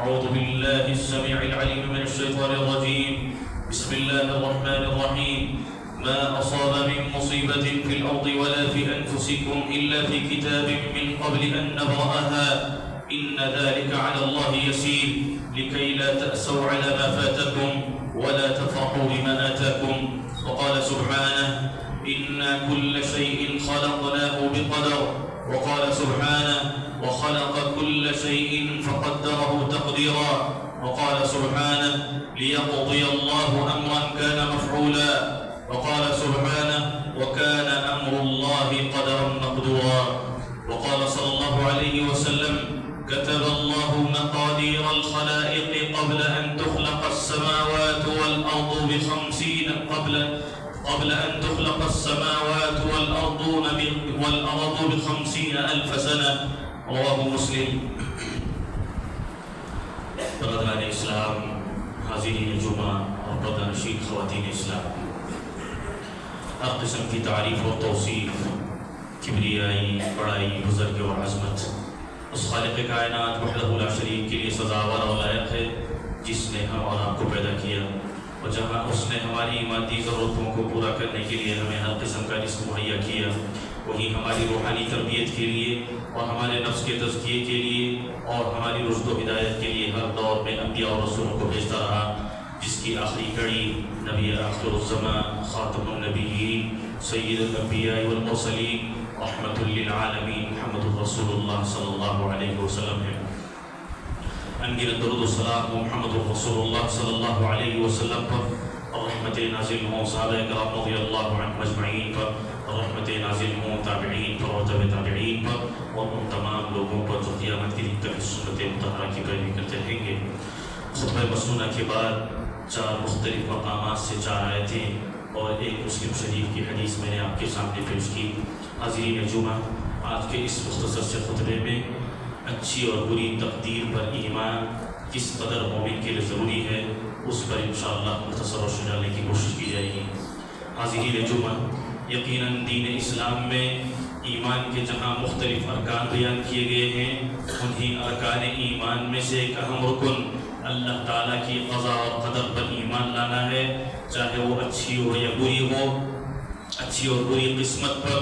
أعوذ بالله السميع العليم من الشيطان الرجيم. بسم الله الرحمن الرحيم. ما أصاب من مصيبة في الأرض ولا في أنفسكم إلا في كتاب من قبل أن نبرأها إن ذلك على الله يسير لكي لا تأسوا على ما فاتكم ولا تفرحوا بما آتاكم. وقال سبحانه إنا كل شيء خلقناه بقدر. وقال سبحانه وخلق كل شيء فقدره تقديرا. وقال سبحانه ليقضي الله أمرا كان مفعولا. وقال سبحانه وكان أمر الله قدرا مقدورا. وقال صلى الله عليه وسلم كتب الله مقادير الخلائق قبل أن تخلق السماوات والأرض قبل أن تخلق السماوات والأرض ب50,000 سنة. رواه مسلم. برادران اسلام، حاضرین جمعہ اور پردہ نشین خواتین اسلام، ہر قسم کی تعریف و توصیف، کبریائی، بڑائی، بزرگی اور عظمت اس خالق کائنات وحدہ لا شریک کے لیے سزاوار اور لائق ہے جس نے ہم اور آپ کو پیدا کیا، اور جہاں اس نے ہماری مادی ضرورتوں کو پورا کرنے کے لیے ہمیں ہر قسم کا رزق مہیا کیا، وہی ہماری روحانی تربیت کے لیے اور ہمارے نفس کے تزکیے کے لیے اور ہماری رشد و ہدایت کے لیے ہر دور میں انبیاء اور رسولوں کو بھیجتا رہا، جس کی آخری کڑی نبی آخر الزمان خاتم النبیین سید الانبیاء والمرسلین رحمت للعالمین محمد رسول اللہ صلی اللہ علیہ وسلم ہے۔ انگیرت درود و سلام محمد رسول اللہ صلی اللہ علیہ وسلم پر، اور رحمت نازل ہوں صحابہ کرام رضی اللہ عنہم اجمعین پر، اور رحمت نازل ہوں تابعین پر اور تبع تابعین پر، اور ان تمام لوگوں پر جو قیامت کے دن تک سنت مطہرہ کی پیروی کرتے رہیں گے۔ خطبہ مسنونہ کے بعد 4 مختلف مقامات سے 4 آیتیں اور ایک مسلم شریف کی حدیث میں نے آپ کے سامنے پیش کی۔ حاضرین جمعہ، آج کے اس مختصر سے خطبے میں اچھی اور بری تقدیر پر ایمان کس قدر مومن کے لیے ضروری ہے اس پر انشاءاللہ مختصر روشنی ڈالنے کی کوشش کی جائے گی۔ حاضرین جمعہ، یقیناً دین اسلام میں ایمان کے جہاں مختلف ارکان بیان کیے گئے ہیں، انہی ارکان ایمان میں سے ایک اہم رکن اللہ تعالیٰ کی قضاء اور قدر پر ایمان لانا ہے، چاہے وہ اچھی ہو یا بری ہو، اچھی اور بری قسمت پر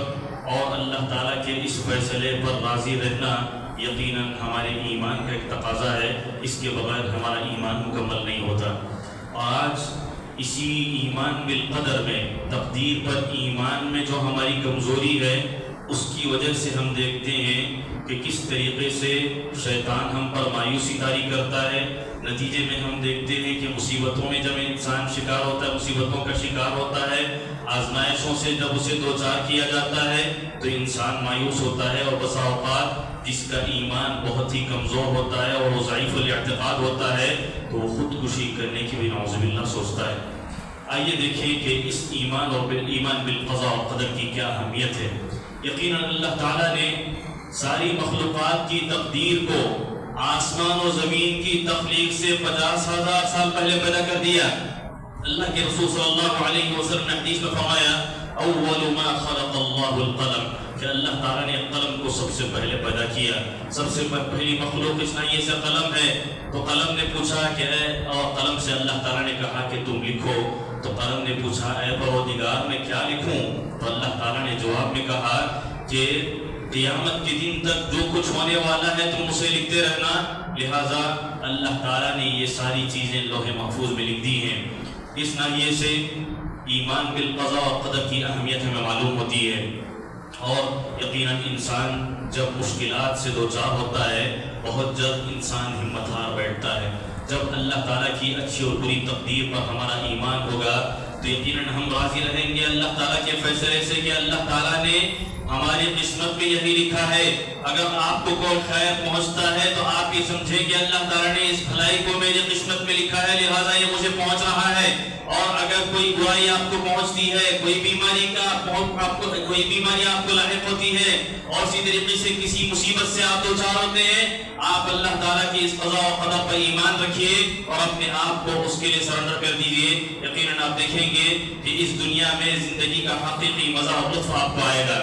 اور اللہ تعالیٰ کے اس فیصلے پر راضی رہنا یقیناً ہمارے ایمان کا ایک تقاضا ہے، اس کے بغیر ہمارا ایمان مکمل نہیں ہوتا۔ اور آج اسی ایمان بالقدر میں، تقدیر پر ایمان میں جو ہماری کمزوری ہے، اس کی وجہ سے ہم دیکھتے ہیں کہ کس طریقے سے شیطان ہم پر مایوسی طاری کرتا ہے۔ نتیجے میں ہم دیکھتے ہیں کہ مصیبتوں میں جب انسان شکار ہوتا ہے، مصیبتوں کا شکار ہوتا ہے، آزمائشوں سے جب اسے دوچار کیا جاتا ہے تو انسان مایوس ہوتا ہے، اور بسا اوقات جس کا ایمان بہت ہی کمزور ہوتا ہے اور وہ ضعیف الاعتقاد ہوتا ہے تو وہ خودکشی کرنے کی بھی نعوذ باللہ سوچتا ہے۔ آئیے دیکھیں کہ اس ایمان اور ایمان بالقضاء اور قدر کی کیا اہمیت ہے۔ یقیناً اللہ تعالیٰ نے ساری مخلوقات کی تقدیر کو آسمان و زمین کی تخلیق سے 50,000 سال پہلے پیدا کر دیا۔ اللہ کے رسول صلی اللہ علیہ وسلم نے حدیث میں فرمایا اول ما خلق اللہ القلم، کہ اللہ تعالیٰ نے قلم کو سب سے پہلے پیدا کیا۔ سب سے پہلی مخلوق اسرائیل سے قلم ہے، تو قلم نے پوچھا کہ اے، اور قلم سے اللہ تعالیٰ نے کہا کہ تم لکھو، تو قلم نے پوچھا اے پروردگار میں کیا لکھوں؟ تو اللہ تعالیٰ نے جواب میں کہا کہ قیامت کے دن تک جو کچھ ہونے والا ہے تم اسے لکھتے رہنا۔ لہٰذا اللہ تعالیٰ نے یہ ساری چیزیں لوح محفوظ میں لکھ دی ہیں۔ اس ناحیے سے ایمان بالقضاء اور قدر کی اہمیت ہمیں معلوم ہوتی ہے، اور یقیناً انسان جب مشکلات سے دوچار ہوتا ہے بہت جلد انسان ہمت ہار بیٹھتا ہے۔ جب اللہ تعالیٰ کی اچھی اور بری تقدیر پر ہمارا ایمان ہوگا تو یقیناً ہم راضی رہیں گے اللہ تعالیٰ کے فیصلے سے کہ اللہ تعالیٰ نے ہماری قسمت میں یہی لکھا ہے۔ اگر آپ کو کوئی خیر پہنچتا ہے تو آپ یہ سمجھیں کہ اللہ تعالیٰ نے اس بھلائی کو میری قسمت میں لکھا ہے، لہٰذا یہ مجھے پہنچ رہا ہے۔ اور اگر کوئی برائی آپ کو پہنچتی ہے، کوئی بیماری آپ کو لاحق ہوتی ہے، اور اسی طریقے سے کسی مصیبت سے آپ دوچار ہوتے ہیں، آپ اللہ تعالیٰ کی اس قضاء و قدر پر ایمان رکھیے اور اپنے آپ کو اس کے لیے سرنڈر کر دیجیے۔ یقیناً آپ دیکھیں گے کہ اس دنیا میں زندگی کا حقیقی مزہ اور لطف آپ کو آئے گا۔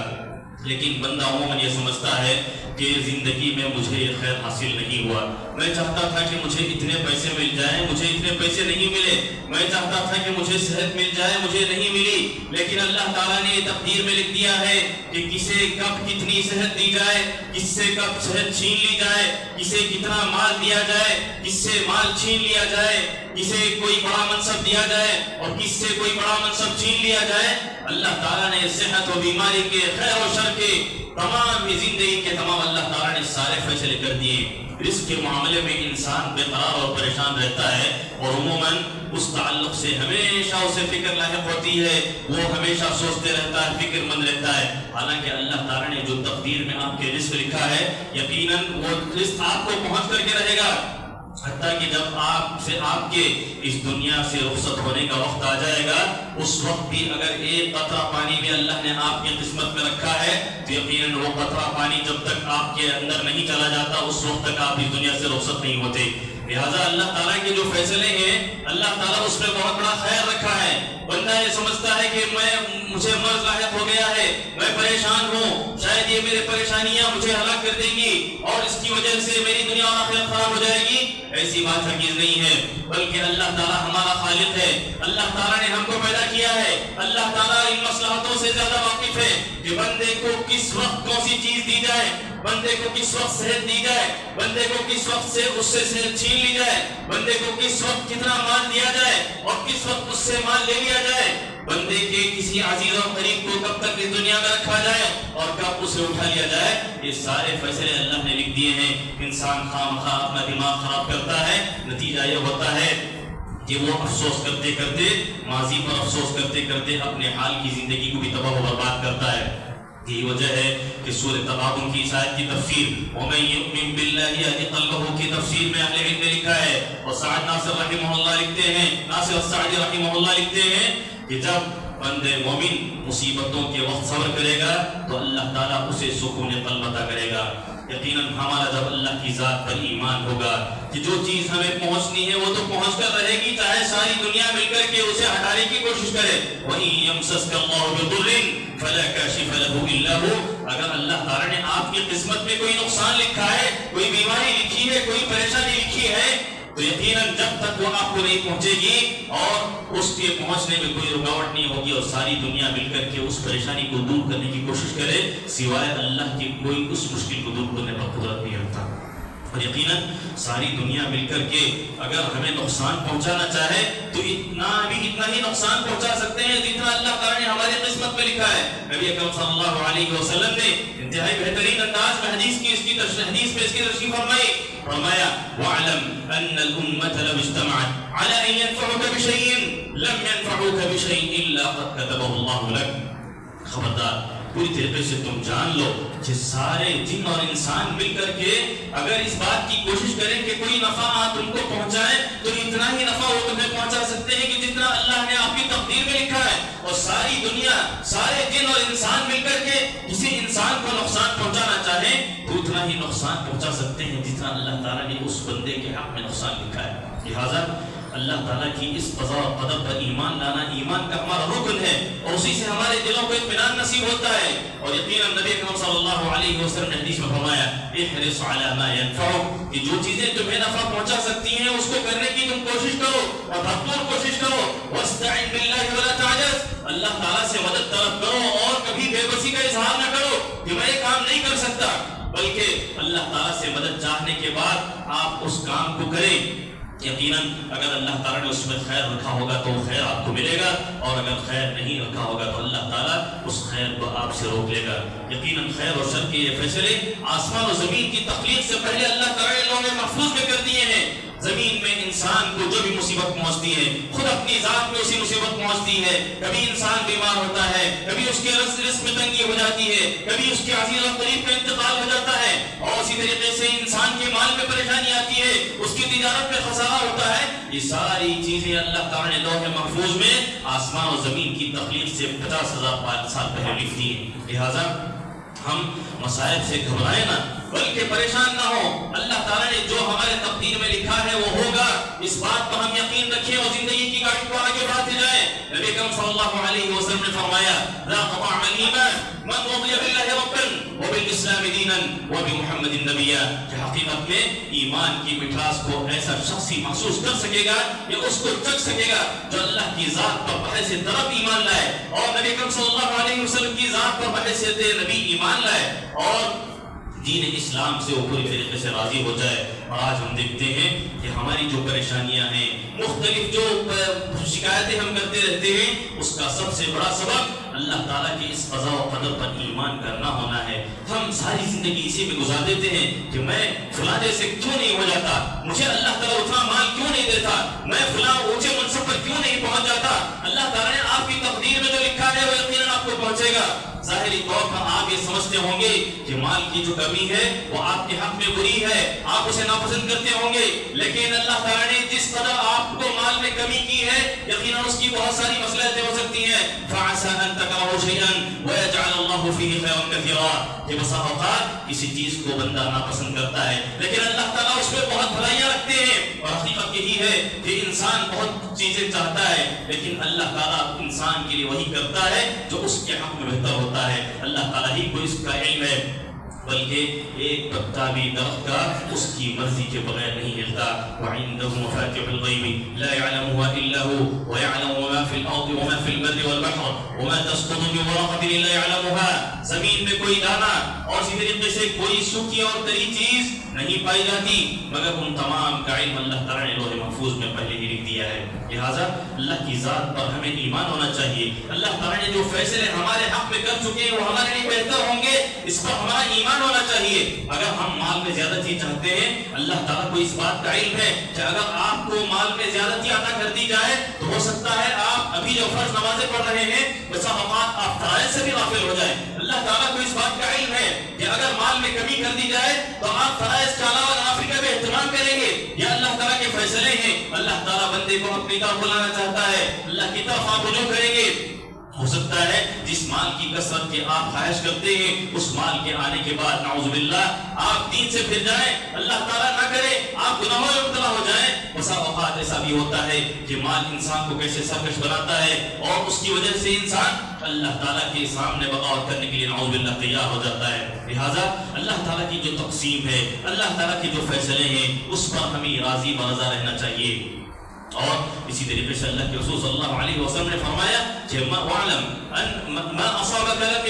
لیکن بندہ عموماً یہ سمجھتا ہے کہ زندگی میں مجھے یہ خیر حاصل نہیں ہوا، میں چاہتا تھا کہ مجھے اتنے پیسے مل جائیں، مجھے اتنے پیسے نہیں ملے، میں چاہتا تھا کہ مجھے صحت مل جائے، مجھے نہیں ملی، لیکن اللہ تعالیٰ نے تقدیر میں لکھ دیا ہے کہ کسے کب کتنی صحت دی جائے، کس سے کب صحت چھین لی جائے، کسے کتنا مال دیا جائے، کس سے مال چھین لیا جائے، کسے کوئی بڑا منصب دیا جائے اور کس سے کوئی بڑا منصب چھین لیا جائے۔ اللہ تعالیٰ نے صحت و بیماری کے، خیر و شر کے، تمام زندگی کے تمام اللہ تعالیٰ نے سارے فیصلے کر دیے۔ رزق کے معاملے میں انسان بے قرار اور پریشان رہتا ہے اور عموماً اس تعلق سے ہمیشہ اسے فکر لاحق ہوتی ہے، وہ ہمیشہ سوچتے رہتا ہے، فکر مند رہتا ہے۔ حالانکہ اللہ تعالیٰ نے جو تقدیر میں آپ کے رزق لکھا ہے، یقیناً وہ رزق آپ کو پہنچ کر کے رہے گا، حتیٰ کہ جب آپ کے اس دنیا سے رخصت ہونے کا وقت آ جائے گا، اس وقت بھی اگر ایک قطرہ پانی بھی اللہ نے آپ کی قسمت میں رکھا ہے تو یقیناً وہ قطرہ پانی جب تک آپ کے اندر نہیں چلا جاتا اس وقت تک آپ اس دنیا سے رخصت نہیں ہوتے۔ لہٰذا اللہ تعالیٰ کے جو فیصلے ہیں، اللہ تعالیٰ اس میں بہت بڑا خیر رکھا ہے۔ بندہ یہ سمجھتا ہے کہ مجھے مرض لاحق ہو گیا ہے، میں پریشان ہوں، شاید یہ میرے پریشانیاں مجھے ہلاک کر دیں گی اور اس کی وجہ سے میری دنیا اور آخرت خراب ہو جائے گی۔ ایسی بات ہرگز نہیں ہے، بلکہ اللہ تعالیٰ ہمارا خالق ہے، اللہ تعالیٰ نے ہم کو پیدا کیا ہے، اللہ تعالیٰ ان مصلحتوں سے زیادہ واقف ہے کہ بندے کو کس وقت کون سی چیز دی جائے، بندے کو کس وقت صحت دی جائے، بندے کو کس وقت سے اس سے صحت چھین لی جائے، بندے کو کس وقت کتنا مال دیا جائے اور کس وقت اس سے مال لے لیا جائے، بندے کے کسی عزیز اور قریب کو کب تک اس دنیا میں رکھا جائے اور کب اسے اٹھا لیا جائے، یہ سارے فیصلے اللہ نے لکھ دیے ہیں۔ انسان خواہ اپنا دماغ خراب کرتا ہے، نتیجہ یہ ہوتا ہے کہ وہ افسوس کرتے کرتے، ماضی پر افسوس کرتے کرتے اپنے حال کی زندگی کو بھی تباہ و برباد کرتا ہے۔ یہی وجہ ہے کہ سورہ تغابن کی اس آیت کی تفسیر وَمَن يُؤْمِن بِاللَّهِ يَهْدِ قَلْبَهُ کی تفسیر میں اہل علم نے لکھا ہے، اور سعد ناصر رحمہ اللہ لکھتے ہیں، ناصر السعدی رحمہ اللہ لکھتے ہیں کہ جب بندے مومن مصیبتوں کے وقت صبر کرے گا تو اللہ تعالیٰ اسے سکون قلب عطا کرے گا۔ یقیناً ہمارا جب اللہ کی ذات پر ایمان ہوگا کہ جو چیز ہمیں پہنچنی ہے وہ تو پہنچ کر رہے گی، چاہے ساری دنیا مل کر کے اسے ہٹانے کی کوشش کرے۔ وَإِن يَمْسَسْكَ اللَّهُ بِضُرٍّ فَلَا كَاشِفَ لَهُ إِلَّا هُوَ، اگر اللہ تعالیٰ نے آپ کی قسمت میں کوئی نقصان لکھا ہے، کوئی بیماری لکھی ہے، کوئی پریشانی لکھی ہے، تو یقیناً جب تک وہ آپ کو نہیں پہنچے گی اور اس کے پہنچنے میں کوئی رکاوٹ نہیں ہوگی اور ساری دنیا مل کر کے اس پریشانی کو دور کرنے کی کوشش کرے، سوائے اللہ کی کوئی اس مشکل کو دور کرنے پر قدرت نہیں رکھتا۔ اور یقیناً ساری دنیا مل کر کے اگر ہمیں نقصان پہنچانا چاہے تو اتنا ہی نقصان پہنچا سکتے ہیں جتنا اللہ تعالیٰ نے ہماری قسمت میں لکھا ہے۔ نبی اکرم صلی اللہ علیہ وسلم نے انتہائی بہترین انداز میں حدیث میں اس کی تشریح فرمایا وَاعْلَمْ أَنَّ الْأُمَّةَ لَوْ اجْتَمَعَتْ عَلَىٰ أَن يَنفَعُوكَ بِشَيْءٍ لَمْ يَنفَعُوكَ بِشَيْءٍ إِلَّا قَدْ كَتَبَهُ اللَّهُ لَكَ۔ خبردار، پوری طریقے سے تم جان لو کہ سارے جن اور انسان مل کر کے اگر اس بات کی کوشش کریں کہ کوئی نفع تم کو پہنچائے تو اتنا ہی نفع وہ تمہیں پہنچا سکتے ہیں کہ جتنا اللہ نے آپ کی تقدیر میں لکھا ہے، اور ساری دنیا، سارے جن اور انسان مل کر کے کسی انسان کو نقصان پہنچانا چاہیں تو اتنا ہی نقصان پہنچا سکتے ہیں جتنا اللہ تعالیٰ نے اس بندے کے حق میں نقصان لکھا ہے۔ لہٰذا اللہ تعالیٰ کی اس قضا و قدر پر ایمان لانا ایمان کا ہمارا رکن ہے اور اسی سے ہمارے دلوں کو اطمینان نصیب ہوتا ہے۔ اور یقیناً نبی اکرم صلی اللہ علیہ وسلم نے حدیث میں فرمایا احرص علی ما ينفعک، کہ جو چیزیں تمہیں نفع پہنچا سکتی ہیں اس کو کرنے کی تم کوشش کرو اور بھرپور کوشش کرو۔ واستعن باللہ ولا تعجز، اللہ تعالیٰ سے مدد طلب کرو اور کبھی بے بسی کا اظہار نہ کرو کہ میں یہ کام نہیں کر سکتا، بلکہ اللہ تعالیٰ سے مدد چاہنے کے بعد آپ اس کام کو کریں۔ یقیناً اگر اللہ تعالیٰ نے اس میں خیر رکھا ہوگا تو وہ خیر آپ کو ملے گا، اور اگر خیر نہیں رکھا ہوگا تو اللہ تعالیٰ اس خیر کو آپ سے روک لے گا۔ یقیناً خیر اور شر کے یہ فیصلے آسمان و زمین کی تخلیق سے پہلے اللہ تعالیٰ نے لوگوں نے محفوظ میں کر دیے ہیں۔ زمین میں انسان کو جو بھی مصیبت پہنچتی ہے خود اپنی ذات میں اسی مصیبت پہنچتی ہے، کبھی انسان بیمار ہوتا ہے، کبھی اس کے رزق میں تنگی ہو جاتی ہے، کبھی اس کے عزیز اور قریب کا انتقال ہو جاتا ہے، اور اسی طریقے سے انسان کے مال میں پریشانی آتی ہے، اس کی تجارت میں خسارہ ہوتا ہے۔ یہ ساری چیزیں اللہ تعالیٰ نے لوح محفوظ میں آسمان و زمین کی تخلیق سے 50,000 سال پہلے لکھ دی ہے۔ لہٰذا ہم مصائب سے گھبرائیں نہ بلکہ پریشان نہ ہو، اللہ تعالیٰ نے جو ہمارے تقدیر میں لکھا ہے وہ ہوگا، اس بات پر ہم یقین رکھیں اور زندگی کی گاڑی کو آگے بڑھاتے جائیں۔ نبی اکرم صلی اللہ علیہ وسلم نے فرمایا ذاق طعم الایمان من رضی باللہ ربا وبالاسلام دینا وبمحمد نبیا، کہ حقیقت میں ایمان کی مٹھاس کو ایسا شخص ہی محسوس کر سکے گا یا اس کو چکھ سکے گا جو اللہ کی ذات پر بحیثیت رب ایمان لائے اور نبی کریم صلی اللہ علیہ وسلم کی ذات پر بحیثیت نبی ایمان لائے اور دین اسلام سے وہ پوری طریقے سے راضی ہو جائے۔ اور آج ہم دیکھتے ہیں کہ ہماری جو پریشانیاں ہیں، مختلف جو شکایتیں ہم کرتے رہتے ہیں، اس کا سب سے بڑا سبب اللہ تعالیٰ کی اس قضاء و قدر پر ایمان کرنا ہونا ہے۔ ہم ساری زندگی اسی میں گزار دیتے ہیں کہ میں فلاں جیسے کیوں نہیں ہو جاتا، مجھے اللہ تعالیٰ اتنا مال کیوں نہیں دیتا، میں فلاں اونچے منصب پر کیوں نہیں پہنچ جاتا۔ اللہ تعالیٰ نے آپ کی تقدیر میں جو لکھا ہے وہ یقیناً آپ کو پہنچے گا۔ ظاہری طور پر آپ یہ سمجھتے ہوں گے کہ مال کی جو کمی ہے وہ آپ کے حق میں بری ہے، آپ اسے ناپسند کرتے ہوں گے، لیکن اللہ تعالیٰ نے جس قدر آپ کو مال میں کمی کی ہے یقیناً اس کی بہت ساری مصلحتیں ہو سکتی ہیں۔ فَعَسَىٰ أَن تَكْرَهُوا شَيْئًا وَيَجْعَلَ اللَّهُ فِيهِ خَيْرًا كَثِيرًا، کہ بسا اوقات کسی چیز کو بندہ ناپسند کرتا ہے لیکن اللہ تعالیٰ اس میں بہت بھلائیاں رکھتے ہیں، اور حقیقت یہی ہے کہ انسان بہت چیزیں چاہتا ہے لیکن اللہ تعالیٰ انسان کے لیے وہی کرتا ہے جو اس کے حق میں بہتر ہوتا ہے۔ اللہ تعالیٰ ہی کو اس کا علم ہے، بلکہ ایک پتا بھی درخت کا اس کی مرضی کے بغیر نہیں ہلتا۔ وعنده مفاتح الغیب لا يعلمها الا هو ويعلم ما في الارض وما في البر والبحر وما تسقط من ورقة الا يعلمها، زمین میں کوئی دانا اور اسی طریقے سے کوئی سوکھی اور تری چیز نہیں پائی جاتی مگر ان تمام کا علم اللہ تعالیٰ نے لوح محفوظ میں پہلے ہی لکھ دیا ہے۔ لہٰذا اللہ کی ذات پر ہمیں ایمان ہونا چاہیے۔ اللہ تعالیٰ نے جو فیصلے ہمارے حق میں کر چکے ہیں وہ ہمارے لیے بہتر ہوں گے، اس پر ہمارا ایمان ہونا چاہیے۔ اگر ہم مال میں زیادتی چاہتے ہیں، اللہ تعالیٰ کو اس بات کا علم ہے کہ اگر آپ کو مال میں زیادتی عطا کر دی جائے تو ہو سکتا ہے آپ ابھی جو فرض نمازیں پڑھ رہے ہیں بسا اوقات آپ فرائض سے بھی غافل ہو جائیں۔ اللہ تعالیٰ کو اس بات کا علم ہے کہ اگر مال میں کمی کر دی جائے تو آپ فرائض کے علاوہ نوافل کا بھی اہتمام کریں گے۔ یہ اللہ تعالیٰ کے فیصلے ہیں، اللہ تعالیٰ بندے کو اپنی طرف بلانا چاہتا ہے، اللہ کی طرف آپ رجوع کریں گے۔ ہو سکتا ہے جس مال کی کثرت کے آپ خواہش کرتے ہیں اس مال کے آنے کے بعد نعوذ باللہ آپ دین سے پھر جائیں، اللہ تعالیٰ نہ کرے آپ گناہوں میں مبتلا ہو جائیں۔ بسا اوقات ایسا بھی ہوتا ہے کہ مال انسان کو کیسے سرکش بناتا ہے اور اس کی وجہ سے انسان اللہ تعالیٰ کے سامنے بغاوت کرنے کے لیے نعوذ باللہ تیار ہو جاتا ہے۔ لہٰذا اللہ تعالیٰ کی جو تقسیم ہے، اللہ تعالیٰ کے جو فیصلے ہیں اس پر ہمیں راضی برضا رہنا چاہیے۔ اور اسی طریقے سے اللہ کے رسول صلی اللہ علیہ وسلم نے فرمایا کہ وَاعْلَمْ أَنْ مَا أَصَابَكَ لَمْ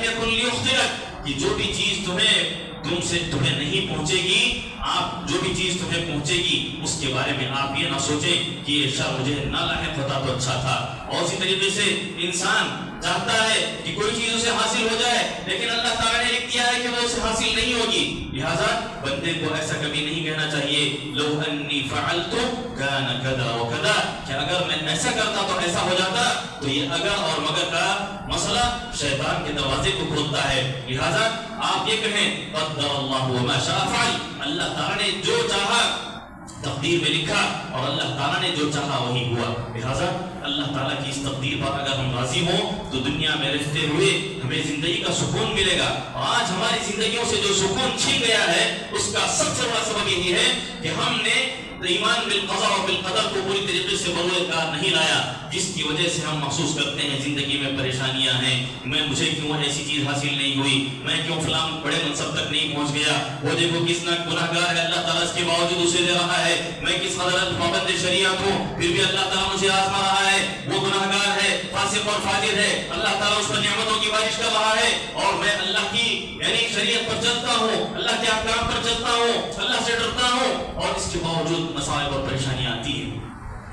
يَكُنْ لِيُخْطِئَكَ، کہ جو بھی چیز تمہیں نہیں پہنچے گی، آپ جو بھی چیز تمہیں پہنچے گی اس کے بارے میں آپ یہ نہ سوچیں کہ یہ شر مجھے نہ لاحق ہوتا تو اچھا تھا۔ اور اسی طریقے سے انسان چاہتا ہے کہ کوئی چیز اسے حاصل ہو جائے لیکن اللہ تعالیٰ نے لکھ دیا ہے کہ وہ اسے حاصل نہیں ہوگی۔ لہٰذا بندے کو ایسا کبھی نہیں کہنا چاہیے لو انی فعلت کان کذا وکذا، کہ اگر میں ایسا کرتا تو ایسا ہو جاتا۔ تو یہ اگر اور مگر کا مسئلہ شیطان کے دروازے کو کھولتا ہے۔ لہٰذا آپ یہ کہیں قدر اللہ وما شاء فعل، اللہ تعالیٰ نے جو چاہا تقدیر میں لکھا اور اللہ تعالیٰ نے جو چاہا وہی ہوا۔ لہٰذا اللہ تعالیٰ کی اس تقدیر پر اگر ہم راضی ہوں تو دنیا میں رہتے ہوئے ہمیں زندگی کا سکون ملے گا۔ اور آج ہماری زندگیوں سے جو سکون چھین گیا ہے اس کا سب سے بڑا سبب یہی ہے کہ ہم نے ایمان بالقضاء و بالقدر کو پوری طریقے سے بروئے کار نہیں لایا، جس کی وجہ سے ہم محسوس کرتے ہیں زندگی میں پریشانیاں ہیں، مجھے کیوں ایسی چیز حاصل نہیں ہوئی، میں کیوں فلاں بڑے منصب تک نہیں پہنچ گیا، وہ دیکھو کس نہ گناہ گار ہے اللہ تعالیٰ اس کے باوجود اسے دے رہا ہے، میں کس قدر پابند شریعت ہوں پھر بھی اللہ تعالیٰ مجھے آزما رہا ہے، وہ گناہ گار ہے، فاسق اور فاجر ہے، اللہ تعالیٰ اس پر نعمتوں کی بارش کر رہا ہے اور میں اللہ کی یعنی شریعت پر چلتا ہوں، اللہ کے احکام پر چلتا ہوں، اللہ سے ڈرتا ہوں، اور اس کے باوجود مسائل اور پریشانیاں آتی ہیں۔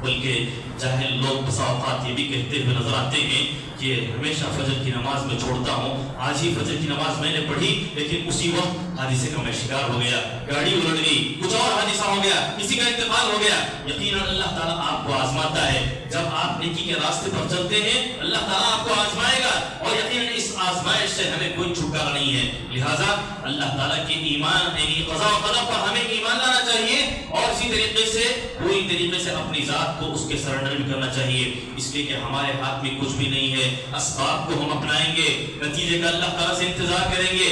بلکہ جاہل لوگ بسا اوقات یہ بھی کہتے ہوئے نظر آتے ہیں کہ ہمیشہ فجر کی نماز میں چھوڑتا ہوں، آج ہی فجر کی نماز میں نے پڑھی لیکن اسی وقت حادثے کا میں شکار ہو گیا، گاڑی الٹ گئی، کچھ اور حادثہ ہو گیا، کسی کا انتقال ہو گیا۔ یقیناً اللہ تعالیٰ آپ کو آزماتا ہے، جب آپ نیکی کے راستے پر چلتے ہیں اللہ تعالیٰ آپ کو آزمائے گا اور یقیناً اس آزمائش سے ہمیں کوئی چھٹکارا نہیں ہے۔ لہٰذا اللہ تعالیٰ کے ایمان یعنی قضاء و قدر پر ہمیں ایمان لانا چاہیے اور اسی طریقے سے پوری طریقے سے اپنی ذات کو اس کے سرنڈر بھی کرنا چاہیے، اس لیے کہ ہمارے ہاتھ میں کچھ بھی نہیں ہے، اسباب کو ہم اپنائیں گے، نتیجے کا اللہ تعالیٰ سے انتظار کریں گے۔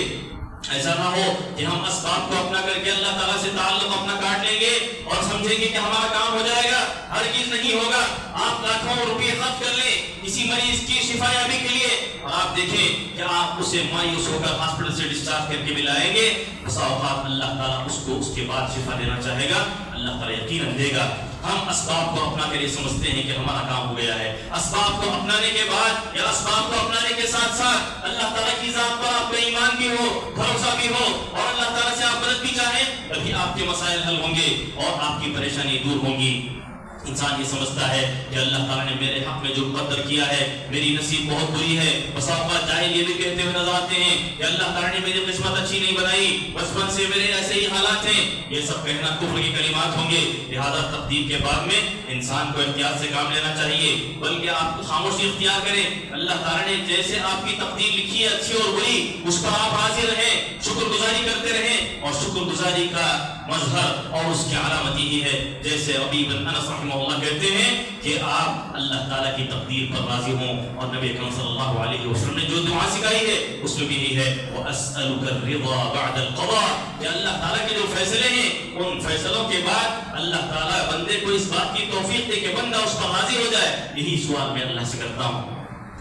ایسا نہ ہو کہ ہم اسباب کو اپنا کر کے اللہ تعالیٰ سے تعلق اپنا کاٹ لیں گے اور سمجھیں گے کہ ہمارا کام ہو جائے گا. ہرگز نہیں ہوگا. آپ لاکھوں روپے خرچ کر لیں کسی مریض کی شفا یابی کے لیے اور آپ دیکھیں کہ آپ اسے مایوس ہو کر ہاسپٹل سے ڈسچارج کر کے بھی لائیں گے. بسا اوقات اللہ تعالیٰ اس کو اس کے بعد شفا دینا چاہے گا. اللہ تعالیٰ یقیناً دے گا. ہم اسباب کو اپنا کر یہ سمجھتے ہیں کہ ہمارا کام ہو گیا ہے. اسباب کو اپنانے کے بعد یا اسباب کو اپنانے کے ساتھ ساتھ اللہ تعالیٰ کی ذات پر آپ کا ایمان بھی ہو, بھروسہ بھی ہو اور اللہ تعالیٰ سے آپ مدد بھی چاہیں, تبھی آپ کے مسائل حل ہوں گے اور آپ کی پریشانی دور ہوں گی. انسان یہ سمجھتا ہے کہ اللہ تعالیٰ نے میرے حق میں جو قدر کیا ہے میری نصیب بہت بری ہے. بس اوقات جاہل یہ بھی کہتے ہوئے نظر آتے ہیں کہ اللہ تعالیٰ نے میری قسمت اچھی نہیں بنائی, بچپن سے میرے ایسے ہی حالات ہیں. یہ سب کہنا کفر کی کلمات ہوں گے. لہذا تقدیر کے بعد میں انسان کو احتیاط سے کام لینا چاہیے, بلکہ آپ خاموشی اختیار کریں. اللہ تعالیٰ نے جیسے آپ کی تقدیر لکھی ہے اچھی اور بری, اس پر آپ راضی رہیں, شکر گزاری کرتے رہیں. اور شکر گزاری کا مظہر اور اس کی علامت یہی ہے جیسے ابی بن انس رحمہ اللہ کہتے ہیں کہ آپ اللہ تعالیٰ کی تقدیر پر راضی ہوں. اور نبی اکرم صلی اللہ علیہ وسلم نے جو دعا سکھائی ہے اس میں بھی یہی ہے وَأَسْأَلُكَ الرِّضَى بَعْدَ الْقَضَاءِ, کہ اللہ تعالیٰ کے جو فیصلے ہیں ان فیصلوں کے بعد اللہ تعالیٰ بندے کو اس بات کی توفیق دے کہ بندہ اس پر راضی ہو جائے. یہی سوال میں اللہ سے کرتا ہوں.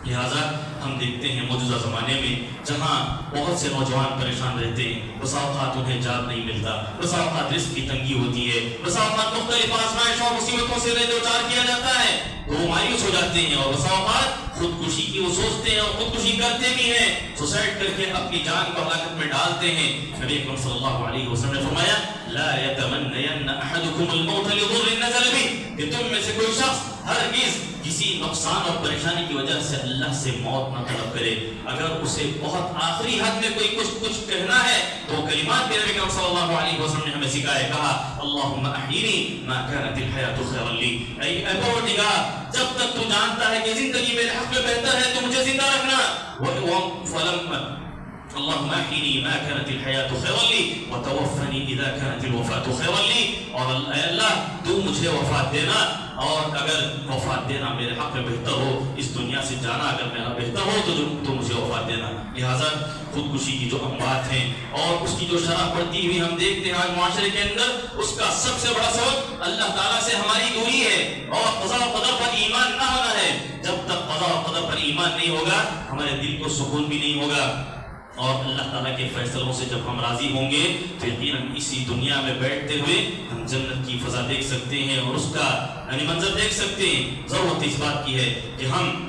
لہٰذا ہم دیکھتے ہیں موجودہ زمانے میں جہاں بہت سے نوجوان پریشان رہتے ہیں, بسا اوقات انہیں جاب نہیں ملتا, بسا اوقات رزق کی تنگی ہوتی ہے, بسا اوقات مختلف آزمائشوں اور مصیبتوں سے دو چار کیا جاتا ہے تو وہ مایوس ہو جاتے ہیں اور بسا اوقات خودکشی کی وہ سوچتے ہیں اور خودکشی کرتے بھی ہیں, سوسائڈ کر کے اپنی جان کو ہلاکت میں ڈالتے ہیں. نبی اکرم صلی اللہ علیہ وسلم نے فرمایا لا يتمنين احدكم الموت لضر نزل به, کہ تم میں سے کوئی شخص ہرگز کسی نقصان اور پریشانی کی وجہ سے اللہ سے موت نہ طلب کرے. اگر اسے بہت آخری حد میں کوئی کچھ کہنا ہے تو کلمات نبی اکرم صلی اللہ علیہ وسلم نے ہمیں سکھائے, کہا اللهم احيني ما كانت الحياة خيرا لي, اے پروردگار جب تک تو جانتا ہے کہ زندگی میرے حق میں بہتر ہے تو مجھے زندہ رکھنا. اللهم احيني ما كانت الحياة خيرا لي وتوفني اذا كانت الوفاة خيرا لي, اور اے اللہ تو مجھے وفات دینا اور اگر وفات دینا میرے حق میں بہتر ہو, اس دنیا سے جانا اگر میرا بہتر ہو تو مجھے وفات دینا. لہٰذا خودکشی کی جو اموات ہیں اور اس کی جو شرح پڑتی ہوئی ہم دیکھتے ہیں آج معاشرے کے اندر, اس کا سب سے بڑا سبب اللہ تعالیٰ سے ہماری دوری ہے اور قضاء و قدر پر ایمان نہ ہونا ہے. جب تک قضاء و قدر پر ایمان نہیں ہوگا ہمارے دل کو سکون بھی نہیں ہوگا, اور اللہ تعالیٰ کے فیصلوں سے جب ہم راضی ہوں گے تو یقیناً اسی دنیا میں بیٹھتے ہوئے ہم جنت کی فضا دیکھ سکتے ہیں اور اس کا منظر دیکھ سکتے ہیں. ضرورت اس بات کی ہے کہ ہم